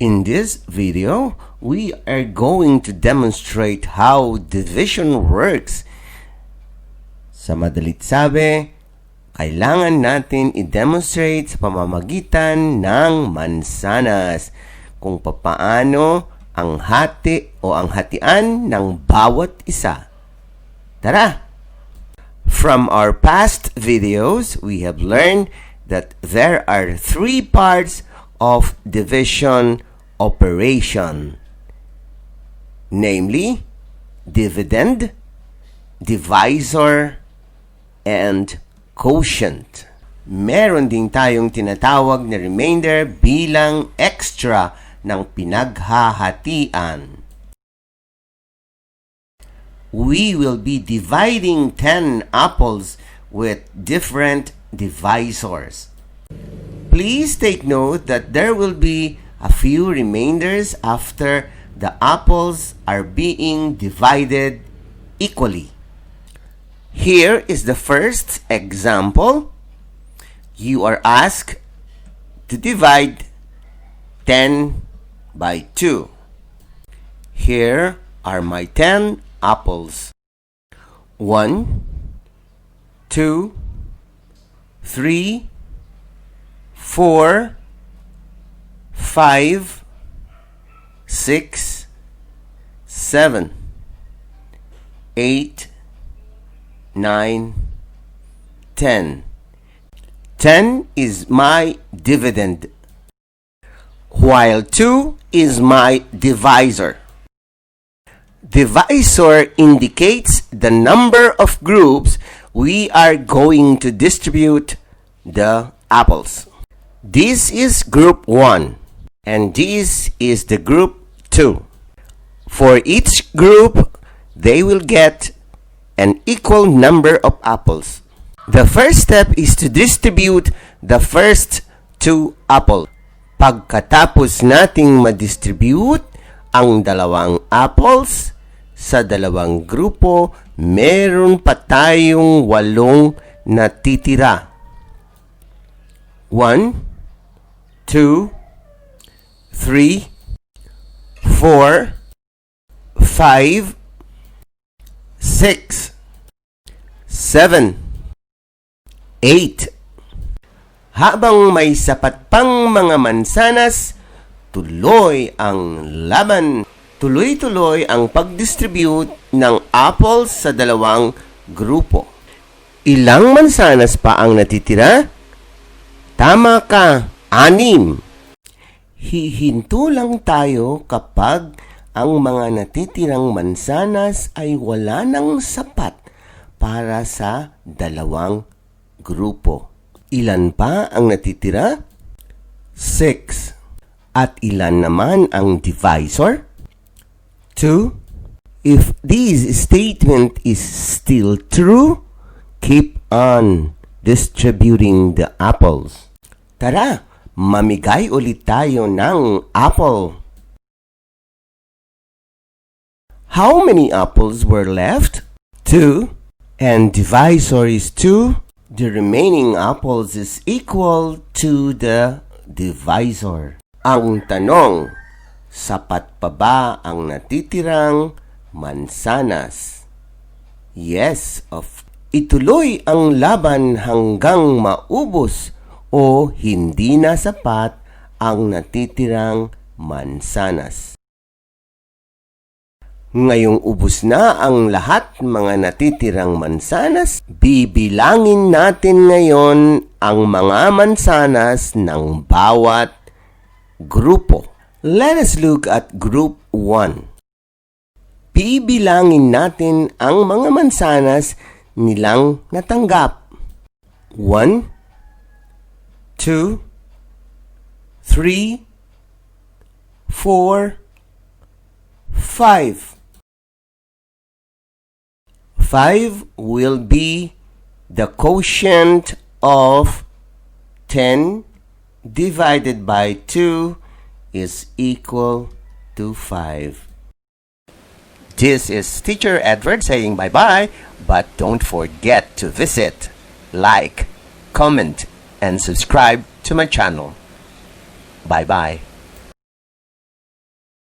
In this video, we are going to demonstrate how division works. Sa madalit sabi, kailangan natin i-demonstrate sa pamamagitan ng mansanas kung papaano ang hati o ang hatian ng bawat isa. Tara! From our past videos, we have learned that there are three parts of division operation, namely dividend, divisor, and quotient. Meron din tayong tinatawag na remainder bilang extra ng pinaghahatian. We will be dividing 10 apples with different divisors. Please take note that there will be a few remainders after the apples are being divided equally. Here is the first example. You are asked to divide 10 by 2. Here are my 10 apples. 1, 2, 3, 4, 5, 6, 7, 8, 9, 10. 10 is my dividend, while 2 is my divisor. Divisor indicates the number of groups we are going to distribute the apples. This is group 1. And this is the group 2. For each group, they will get an equal number of apples. The first step is to distribute the first 2 apples. Pagkatapos nating ma-distribute ang dalawang apples sa dalawang grupo, meron pa tayong 8 natitira. 1, 2, 3, 4, 5, 6, 7, 8. Habang may sapat pang mga mansanas, tuloy ang laban. Tuloy-tuloy ang pag-distribute ng apples sa dalawang grupo. Ilang mansanas pa ang natitira? Tama ka, 6. Hihinto lang tayo kapag ang mga natitirang mansanas ay wala nang sapat para sa dalawang grupo. Ilan pa ang natitira? 6. At ilan naman ang divisor? 2. If this statement is still true, keep on distributing the apples. Tara! Mamigay ulit tayo ng apple. How many apples were left? 2. And divisor is 2. The remaining apples is equal to the divisor. Ang tanong, sapat pa ba ang natitirang mansanas? Yes, ituloy ang laban hanggang maubos o hindi na sapat ang natitirang mansanas. Ngayong ubos na ang lahat mga natitirang mansanas, bibilangin natin ngayon ang mga mansanas ng bawat grupo. Let us look at group 1. Bibilangin natin ang mga mansanas nilang natanggap. 1, 2, 3, 4, 5. 5 will be the quotient of 10 divided by 2 is equal to 5. This is Teacher Edward saying bye-bye, but don't forget to visit, like, comment, and subscribe to my channel. Bye-bye.